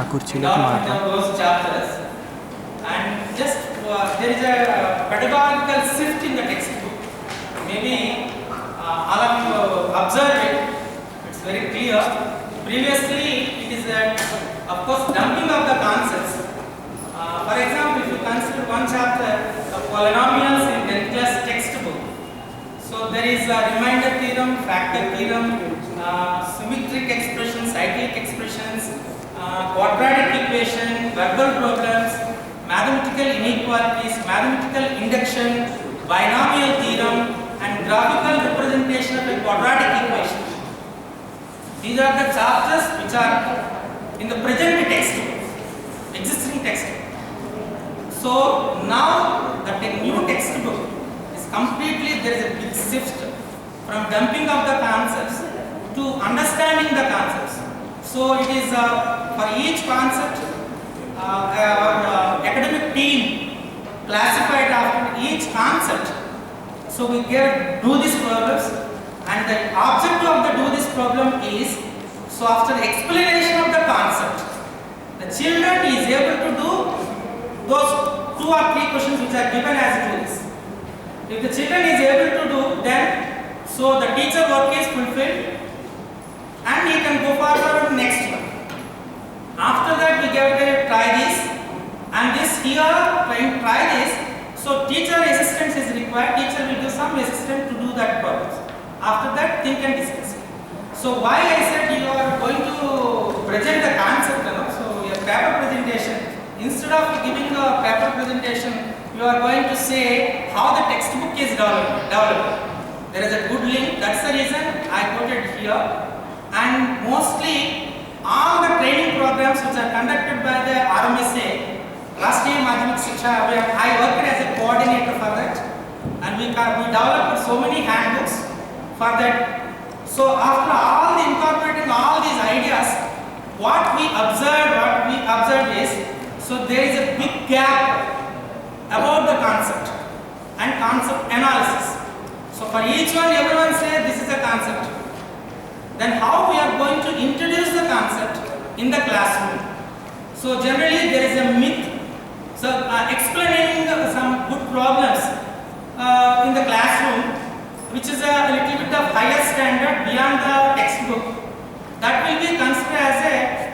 ఆ కుర్చీలోకి మారుతాం. And just there is a pedagogical shift in the textbook. Maybe all of you observed it. It's very clear. Previously, it is of course dumping of the concepts. For example, if you consider one chapter, the polynomials in 10th class textbook. So there is a remainder theorem, factor theorem, symmetric expressions, cyclic expressions, quadratic equation, verbal problems, mathematical inequalities, mathematical induction, binomial theorem, and graphical representation of a quadratic equation. These are the chapters which are in the present textbook, existing textbook. So now that a new textbook is completely, there is a big shift from dumping of the concepts to understanding the concepts. So it is for each concept, our academic team classified after each concept. So we do these problems, and the objective of the do this problem is, so after the explanation of the concept, the children is able to do those 2 or 3 questions which are given as do this. If the children is able to do, then so the teacher work is fulfilled, and he can go forward to next one. After that, we get to try this, and this here try this. So teacher assistance is required. Teacher will do some assistance to do that problem. After that, think and discuss. So why I said you are going to present the concept, so your paper presentation, instead of giving a paper presentation, you are going to say how the textbook is developed. There is a good link. That's the reason I quoted here. And mostly all the training programs which are conducted by the RMSA, Rashtriya Madhyamik Shiksha Abhiyan, I worked as a coordinator for that, and we developed so many handbooks for that. So after all the incorporating all these ideas, what we observed is, so there is a big gap about the concept and concept analysis. So for each one, everyone say this is a concept. Then how we are going to introduce the concept in the classroom? So generally there is a myth. So explaining some good problems in the classroom, which is a little bit of higher standard beyond the textbook, that will be considered as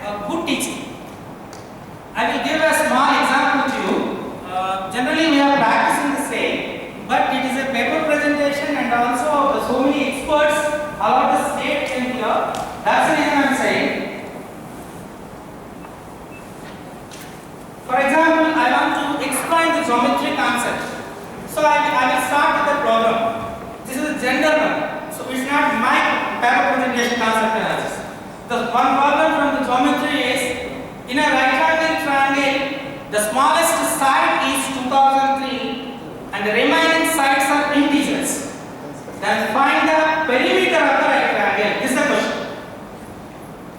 a good teaching. I will give a small example to you. Generally we are practicing the same, but it is a paper presentation, and also so many experts about the state in here. That's the reason I am saying. For example, I want to explain the geometry concept. So I will start with the problem. This is a general one. So it's not my paper presentation concept analysis. The one problem from the geometry is, in a right angle triangle, the smallest side is 2003 and the remaining sides are integers. Then find the perimeter of the right triangle. This is the question.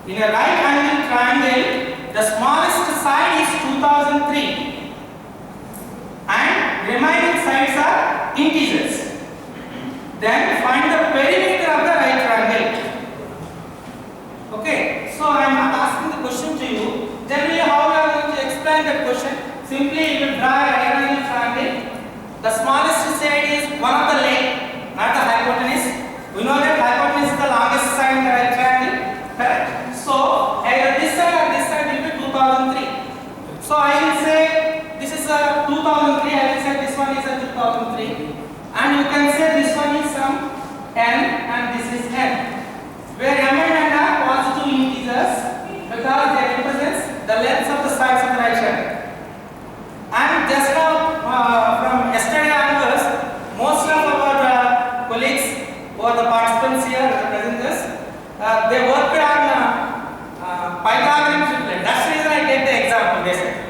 In a right angle triangle, the smallest side is 2003 and remaining sides are integers. Then find the perimeter of the right triangle. Okay, so I am not asking the question to you. Generally, how we are going to explain that question? Simply, you will draw a right angle triangle. The smallest side is one of the leg, not the hypotenuse. We know that hypotenuse is the longest side in the right triangle, correct? So either this side or this side will be 2003. So I will say this is a 2003. I will say this one is a 2003, and you can say this one is some n and this is n, where m and n are positive integers because they represents the lengths of the sides of the right triangle. And just now from yesterday onwards, most of our colleagues who are the participants here, the presenters, they worked on Pythagorean triplet. That's the reason I take the example basically.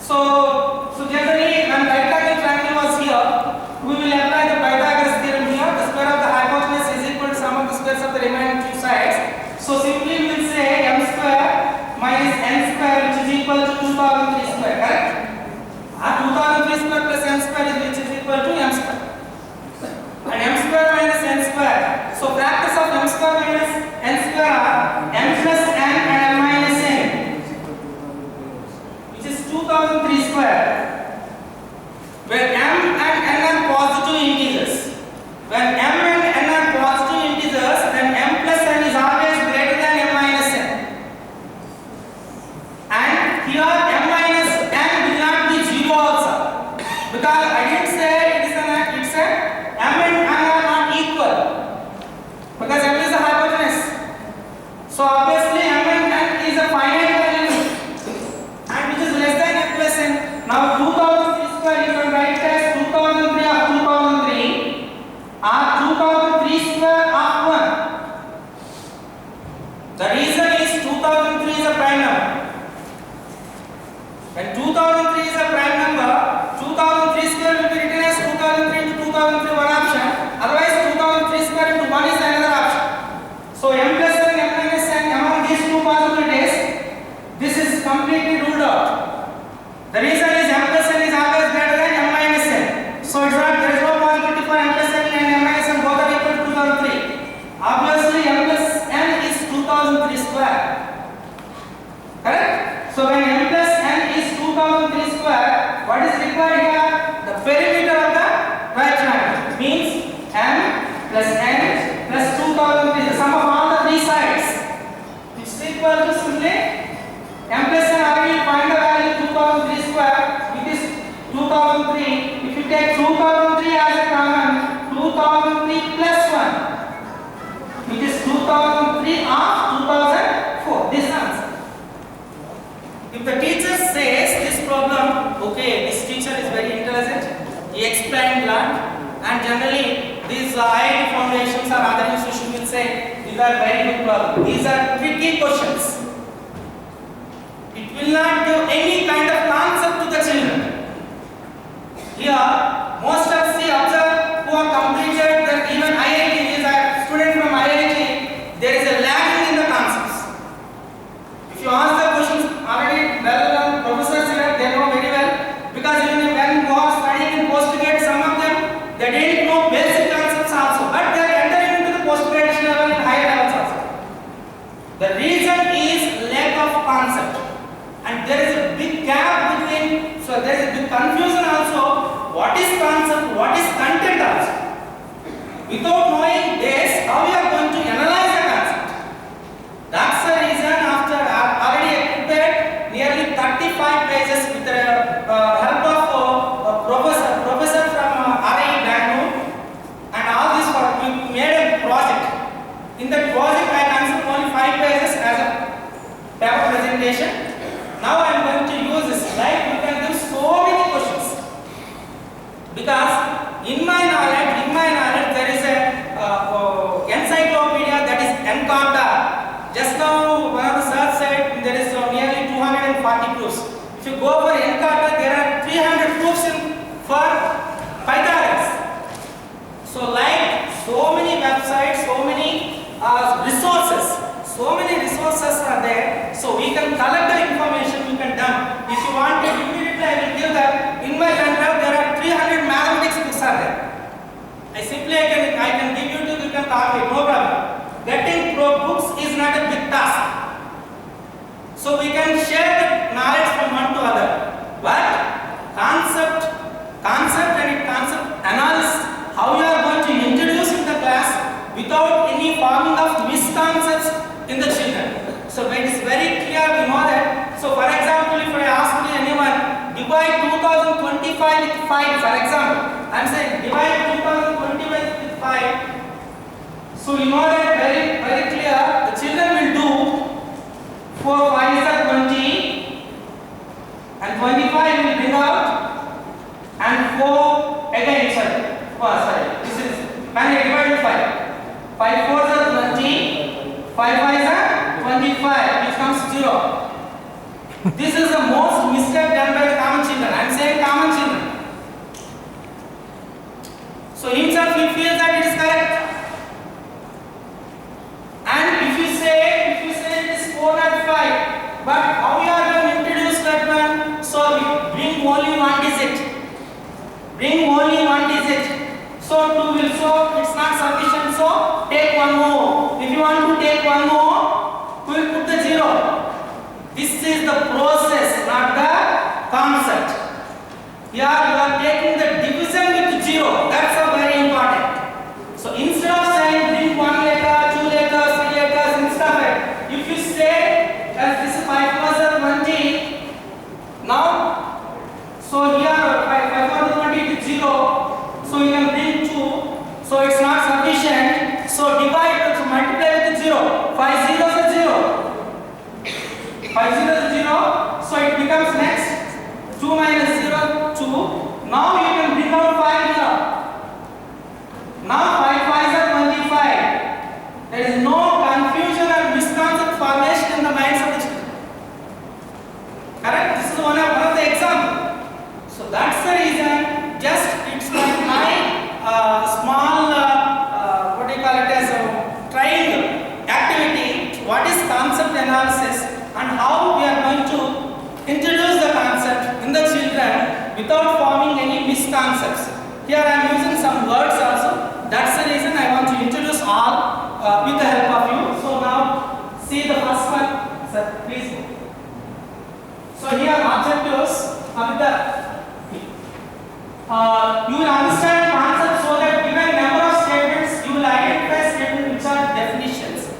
So generally when right angle triangle was here, we will apply the Pythagoras theorem here. The square of the hypotenuse is equal to sum of the squares of the remaining 2 sides. So simply we will say m square minus n square, which is equal to 2003 square, correct? 2003 square plus n square is which is equal to m square. And m square minus n square. So factors of m square minus n square are m plus n and m minus n. 2003 square, where m and n are positive integers. When m and n are positive integers, then m plus n is always greater than m minus n. And here m minus n will not be 0 also, because I didn't say it's a m and n are not equal, because m is a hypotenuse. So obviously m and n is a finite value and which is less than m plus n. Now 2003 square you can write as 2003 of 2003 or 2003 square of 1. The reason is 2003 is a prime number. When 2003 is a prime number, 2003 square will be written as 2003 into 2003 one option. Otherwise 2003 square into 1 is another option. So m plus n, m minus n, among these two possibilities, this is completely ruled out. The reason is m plus n is always greater than m minus n. So it's not, there is no possibility for m plus n and m minus n both are equal to 2003. Obviously m plus n is 2003 square. Correct? So when m plus n is 2003 square, what is required here? The perimeter of the right triangle means m plus n plus 2003, the sum of all the three sides, which is equal to simply m plus n. Already find the value 2003 square, it is 2003. If you take 2003 as a common, 2003 plus 1, it is 2003 of 2004. This answer. If the teacher says this problem, okay, this teacher is very intelligent, he explained a lot, and generally these IIT foundations or other institutions will say these are very good problems. These are tricky questions. It will not give any kind of concept to the children. Here, most of the observe who have completed the even IIT, is a student from IIT, there is a lagging in the concepts. If you ask the questions already well-known professors here, they know very well, because even when you are studying in postgrad, some of them they didn't know basic concepts also, but they are entering into the postgraduate level and higher levels also. The reason is lack of concept, and there is a big gap between, so there is a big confusion also. What is concept, what is content also? Without knowing this, how we are going to analyze the concept? That's the reason after already prepared nearly 35 pages with the help of professor from RI Bangalore, and all this work we made a project. In that project I considered only 5 pages as a paper presentation. Now I am going to use this slide. You can give so many questions, because in my knowledge there is a encyclopedia, that is Encarta. Just now one of the search said there is nearly 240 proofs. If you go for Encarta, there are 300 proofs for Pythagoras. So like so many websites, so many resources are there. So we can collect the information, we can dump. If you want it immediately, I will give that. In my contract there are 300 mathematics books are there. I can give you can copy, no problem. Getting books is not a big task. So we can share the knowledge from one to other. But concept analysis, how you are going to introduce in the class without any forming of misconceptions in the children. So it is very clear, we know that. So for example, if I ask anyone, divide 2025 with 5, for example, I am saying divide 2025 with 5. So you know that very, very clear, the children will do 4 5 are 20 and 25 will bring out, and 4 again, this is, when you divide with 5, 5 4s are 20, 5 5s are 25, which comes 0. This is the most mistake done by the common children. I am saying common children. So himself he feels that it is correct. And if you say it is 4 and 5, but how we are going to introduce that one? So we bring only one digit. So 2 will show it's not sufficient, so take one more. If you want to take one more, we will put the 0. This is the process, not the concept. Here you are taking the division with 0. That's a very important. So instead of saying bring 1 letter, 2 letters, 3 letters, instead of it, if you say as this is 5 plus 20, now, so here 5 plus 20 is 0, so you can bring 2, so it's not sufficient, so divide, so multiply with 0, 5 zeros is 0, 5 zeros is 0, so it becomes next, 2 minus 0, 2, now you can bring out 5 here, now 5 5s are 25, there is no confusion and misconception formation in the minds of the children, correct? This is one of the example, so that's the reason, just it's like my small, what do you call it as a triangle activity, what is concept analysis and how we are going to introduce the concept in the children without forming any misconceptions. Here I am using some words also, that's the reason I want to introduce all with the help of you. So now see the first one, sir, please. So here objectives of the you will understand concepts so that given number of statements you will identify statements which are definitions,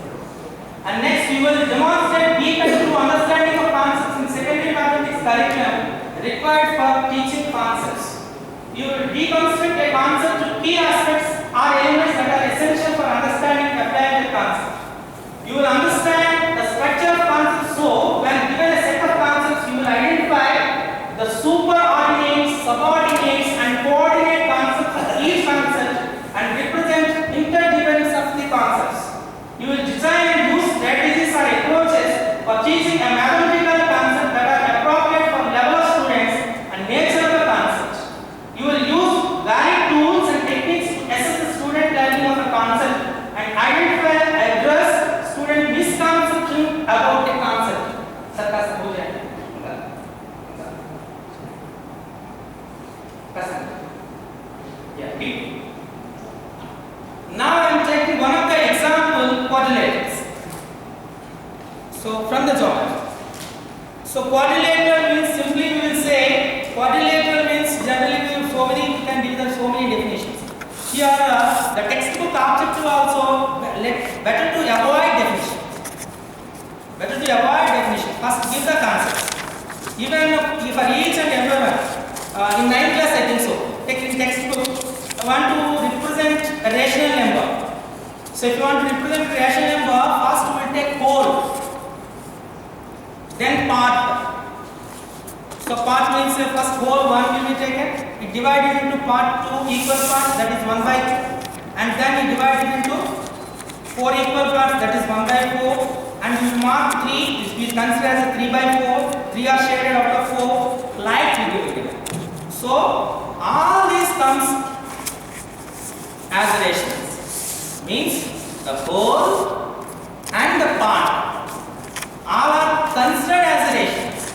and next you will demonstrate deep and true understanding of concepts in secondary mathematics curriculum required for teaching concepts. You will deconstruct a concept to key aspects or elements that are essential for understanding and applying the concept. You will understand the structure of concepts, so when given a set of concepts you will identify the superordinates, subordinates and coordinate concepts of each concept and represent interdependence of the concepts. You will design and use strategies or approaches for teaching a mathematical concept that are appropriate for level of students and nature of the concept. You will use varied tools and techniques to assess the student learning of the concept and identify and address student misconception about the concept. Yeah, B. Now I am taking one of the example quadrilaters. So from the geometry. So quadrilateral means simply we will say quadrilateral means generally we have so many, we can give them so many definitions. Here the textbook objective also better to avoid definition. Better to avoid definition. First give the concepts. Even for each and everyone in 9th class I think so. Take in textbook. I want to represent a rational number. So if you want to represent a rational number, first we will take whole, then part. So part means first whole 1 will be taken, it divided into part 2 equal parts, that is 1 by 2, and then we divide it into 4 equal parts, that is 1 by 4, and we mark 3, which we consider as a 3 by 4, 3 are shaded out of 4, light will be given. So all these comes as rationals, means the whole and the part all are considered as rationals.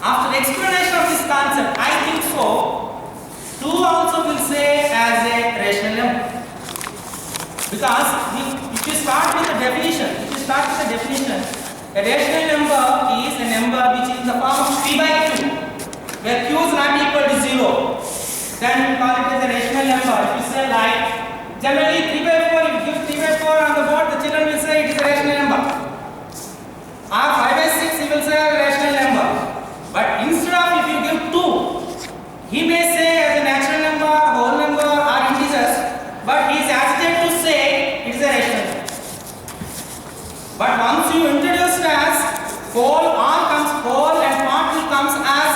After explanation of this concept, I think so 2 also will say as a rational number, because if you start with the definition, a rational number is a number which is in the form of p by q, where q is not equal to 0. Then we call it as a rational number. If you say like generally 3 by 4, if you give 3 by 4 on the board, the children will say it is a rational number. Or 5 by 6, he will say a rational number. But instead of if you give 2, he may say as a natural number, whole number or integers, but he is hesitant to say it is a rational number. But once you introduce it as whole, all comes whole and part will comes as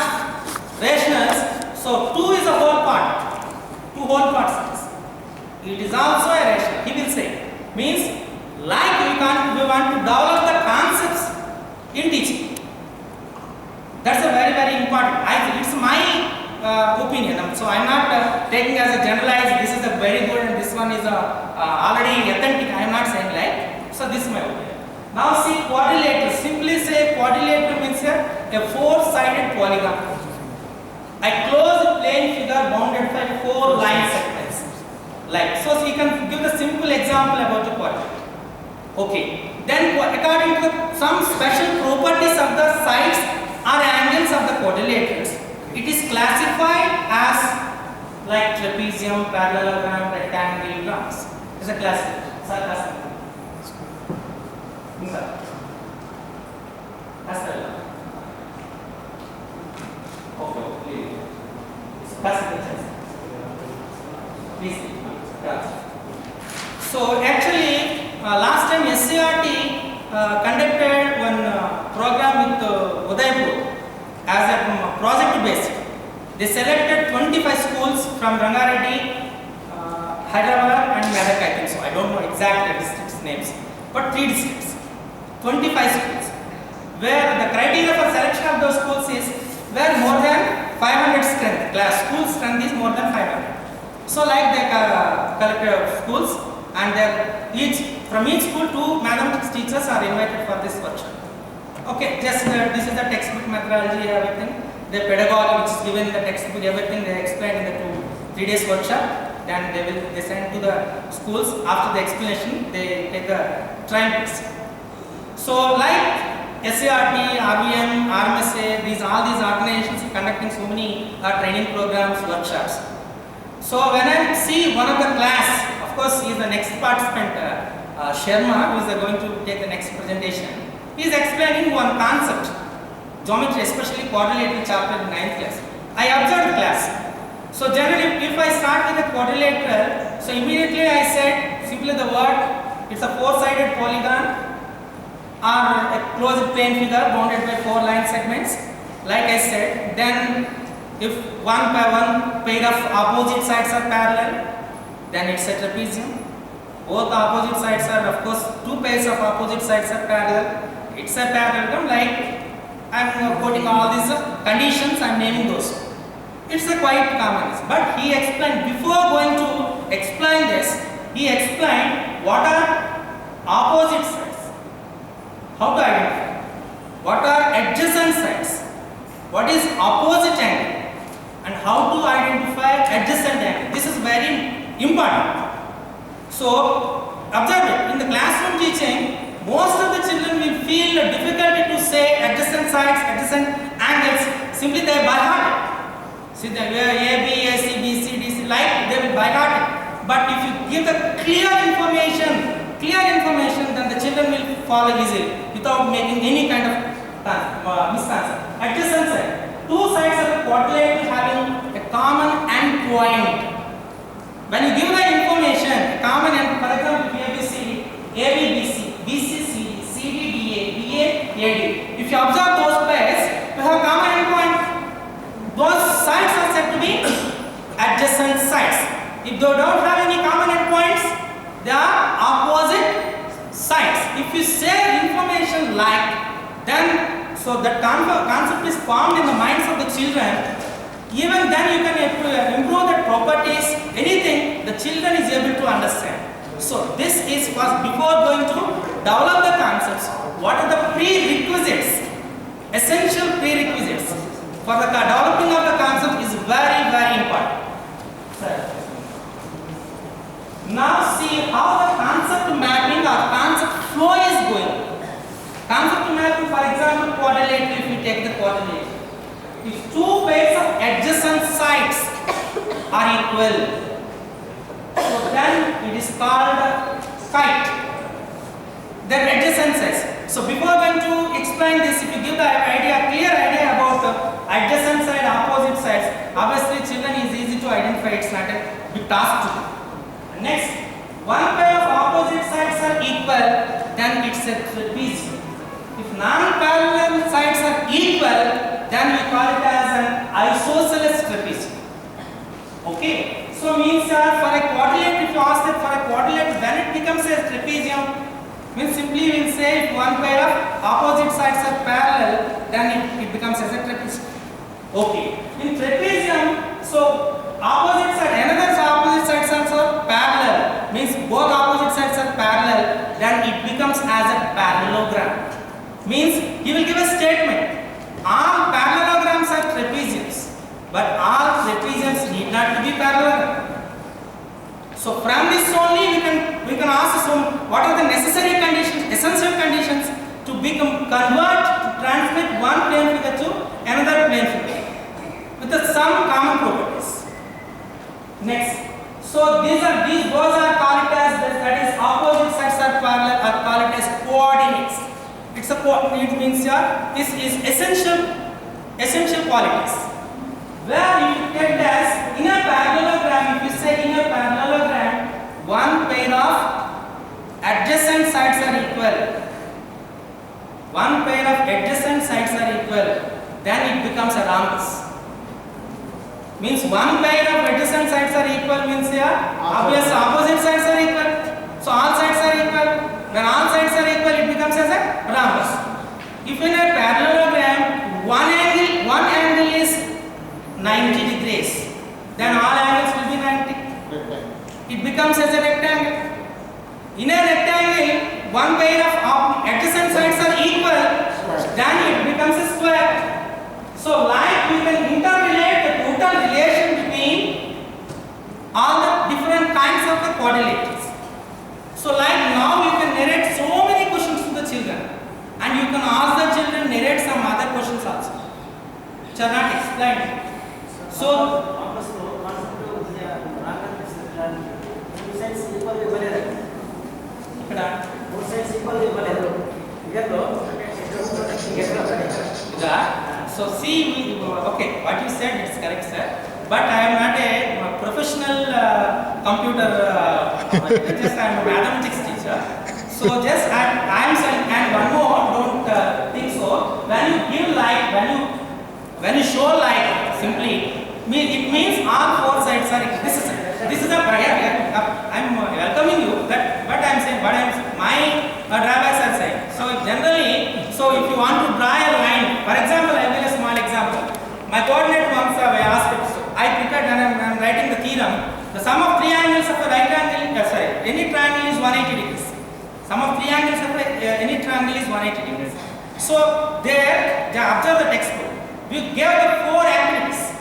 rationals. So 2 is a whole part, 2 whole parts. It is also a rational, he will say. Means like we want to develop the concepts in teaching. That's a very, very important. It's my opinion. So I am not taking as a generalized, this is a very good and this one is already authentic. I am not saying like. So this is my opinion. Now see quadrilateral. Simply say quadrilateral means a 4-sided polygon. A closed plane figure bounded by 4 line segments. Like so, you can give the simple example about the quadrilateral. Okay. Then according to some special properties of the sides or angles of the quadrilaterals, it is classified class. Sir, class. Sir. Class. Okay, please. Class. Please. Yeah. So actually, last time SCRT conducted one program with Udaipur as a project based. They selected 25 schools from Rangareddy, Hyderabad and Medak, I think so. I don't know exact districts names, but 3 districts, 25 schools, where the criteria for selection of those schools is where more than 500 strength, class school strength is more than 500. So like they collected schools, and from each school 2 mathematics teachers are invited for this workshop. Okay, just this is the textbook methodology, everything. The pedagogy which is given in the textbook, everything they explain in the 3 days workshop. Then they send to the schools. After the explanation, they take the trial test. So like SCRT, RVM, RMSA, all these organizations are conducting so many training programs, workshops. So when I see one of the class, of course, he is the next participant, Sharma, who is going to take the next presentation. He is explaining one concept, geometry, especially quadrilateral chapter in 9th class. I observed the class. So generally, if I start with a quadrilateral, so immediately I said simply the word, it's a 4-sided polygon or a closed plane figure bounded by 4 line segments. Like I said, then if one pair of opposite sides are parallel, then it's a trapezium. Both opposite sides are, of course, 2 pairs of opposite sides are parallel. It's a parallelogram. Like I'm quoting all these conditions, I'm naming those. It's a quite common. But he explained, before going to explain this, he explained what are opposite sides, how to identify, what are adjacent sides, what is opposite angle, and how to identify adjacent angle. This is very important. So, observe it. In the classroom teaching, most of the children will feel a difficulty to say adjacent sides, adjacent angles. Simply they by heart. See the A, B, A, C, B, C, D, C, like they will by heart. But if you give the clear information, then the children will follow easily without making any kind of misconception. Adjacent side. 2 sides of the quadrilateral having a common end point. When you give the information, common end, for example, ABC, AB, BC, BC, CD, CD, DA, DA, AD. If you observe those pairs, you have common end point. Those sides are said to be adjacent sides. If they don't have any common end points, they are opposite sides. If you say information like, then so that concept is formed in the minds of the children. Even then you can improve the properties, anything the children is able to understand. So this is first, before going to develop the concepts, what are the prerequisites, essential prerequisites for the developing of the concept is very, very important. Now see how the concept mapping or concept flow is going. Concept mapping, for example, quadrilateral, if we take the quadrilateral. If 2 pairs of adjacent sides are equal, so then it is called kite. Then adjacent sides. So before going to explain this, if you give the clear idea about adjacent side, opposite sides, obviously children is easy to identify. It's not a big task to do. Next, 1 pair of opposite sides are equal, then it's a trapezium. If non-parallel sides are equal, then we call it as an isosceles trapezium. Okay, so means for a quadrilateral, if you ask that for a quadrilateral, then it becomes a trapezium. Means simply we will say if 1 pair of opposite sides are parallel, then it becomes as a trapezium. Okay, in trapezium, so opposite side, another opposite sides also parallel, means both opposite sides are parallel, then it becomes as a parallelogram. Means he will give a statement. All parallelograms are trapeziums, but all trapeziums need not to be parallel. So from this only we can ask what are the necessary conditions, essential conditions to convert, to transmit one plane figure to another plane figure with some common properties. Next, so those are called as that it means this is essential qualities. Where you take as in a parallelogram, if you say in a parallelogram, one pair of adjacent sides are equal. One pair of adjacent sides are equal, then it becomes a rhombus. Means one pair of adjacent sides are equal means obviously opposite sides are equal. So all sides are equal. When all sides are equal, it becomes as a rhombus. If in a parallelogram, one angle is 90 degrees, then all angles will be 90. It becomes as a rectangle. In a rectangle, one pair of adjacent sides are equal, then it becomes a square. So like we can interrelate the total relation between all the different kinds of the quadrilaterals. So like now you can narrate so many questions to the children, and you can ask the children narrate some other questions also, which are not explained. So so see, okay, what you said is correct, sir. But I am not a professional computer just I am a mathematics teacher. So just I am saying, and one more, don't think so. When you give light, when you show light, simply it means all four sides are equal. This is a I'm welcoming you. But I am saying, my drawbacks are saying. So generally, so if you want to draw a line, for example, I will give a small example. My coordinate once I asked it, so I prepared and I am writing the theorem. The sum of three angles of a right angle, any triangle is 180 degrees. Sum of three angles of any triangle is 180 degrees. So there, observe the textbook. We gave the four activities.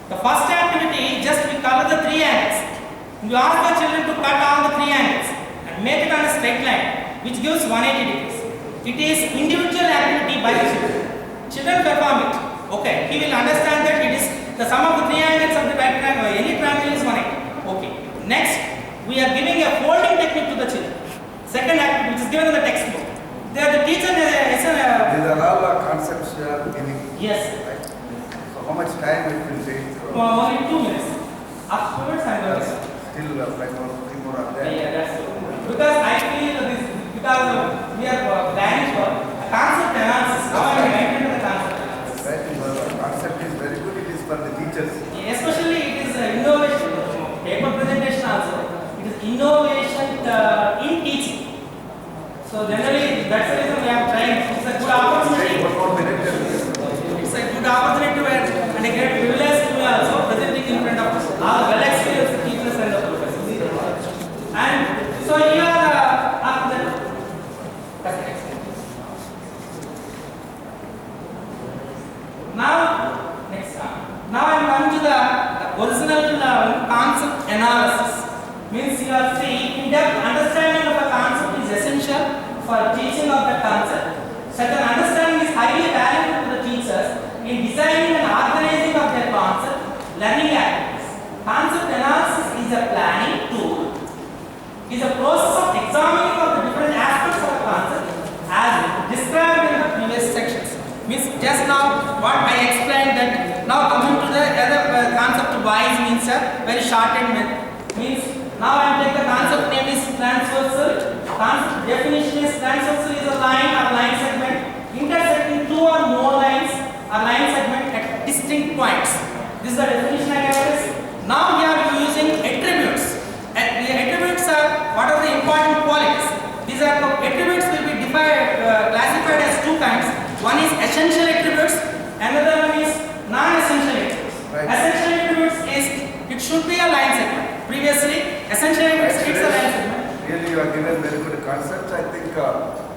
The first activity, just we color the three angles. You ask the children to cut all the three angles and make it on a straight line, which gives 180 degrees. It is individual activity by the children. Children perform it. Okay, he will understand that it is the sum of the three angles of the right triangle, any triangle is 180. Okay. Next, we are giving a folding technique to the children. Second activity, which is given in the textbook. There the teacher These are all concepts you are giving. Yes. Right? So how much time it will take? Only 2 minutes. Afterwards, I am going to. Still 3 more are there. Yeah, that's true. Because I feel this, because we are planning for a concept analysis. Now I am getting into the concept analysis. Right, the concept is very good. It is for the teachers. Especially it is innovation. Paper presentation also. It is innovation in teaching. So generally, that's the reason we are trying. It's a good opportunity. Take 1 more minute. It's a good opportunity to and a great privilege to also presenting in front of all well-experienced teachers and the professors. And so here after that, now next now I am coming to the original concept analysis. Means you are saying in-depth understanding of a concept is essential for teaching of the concept. Such an understanding is highly valuable to the teachers in designing and organizing of their concept learning activities. Concept analysis is a planning tool. It is a process of examining of the different aspects of a concept as described in the previous sections. Means just now what I explained that now coming to the other concept wise means a very shortened method. Means now I am taking the concept name is transversal. Concept definition is transversal is a line or line segment intersecting two or more lines or line segment at distinct points. This is the definition I gave us. Now we are using attributes. The attributes are what are the important qualities. These are attributes will be classified as two kinds. One is essential attributes, another one is non-essential attributes. Right. Essential attributes is it should be a line segment. Previously, essential attributes it's a line segment. Really, you are given very good concepts. I think all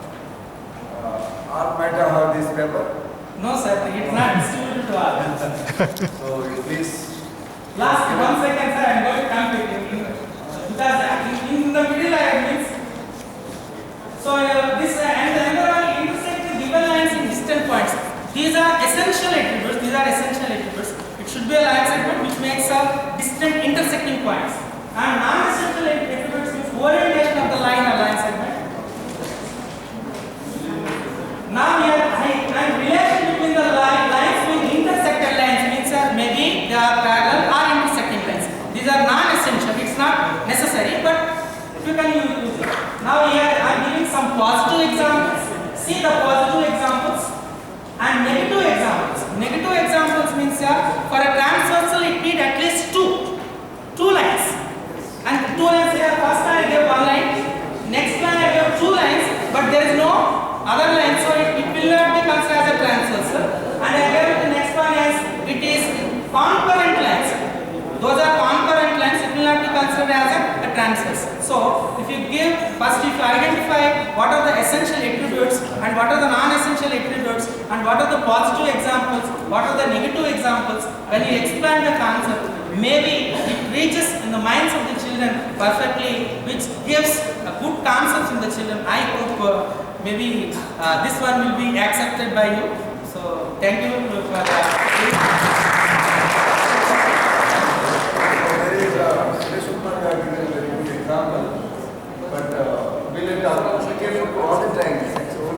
might have this paper. No, sir, it's not distributed to all. So you please. Last 1 second, sir, I am going to come to you. Because in the middle I means. So this and the other one intersect the given lines in distant points. These are essential attributes. It should be a line segment which makes a distant intersecting points. And non-essential attributes means orientation of the line or line segment. Now here relation between the lines with intersected lines means maybe they are parallel or intersecting lines. These are non-essential. It's not necessary, but you can use it. Now here I am giving some positive examples. See the positive examples and negative examples. Negative examples means for a transversal it need at least two lines. And two lines here. First line I gave one line. Next line I gave two lines, but there is no other line, so it will not be considered as a transversal. And I gave the next one as it is concurrent lines. Those are concurrent lines, it will not be considered as a transversal. So if you identify what are the essential attributes and what are the non-essential attributes and what are the positive examples, what are the negative examples, when you explain the concept, maybe it reaches in the minds of the children perfectly, which gives a good concept in the children. I hope maybe this one will be accepted by you. So thank you for that.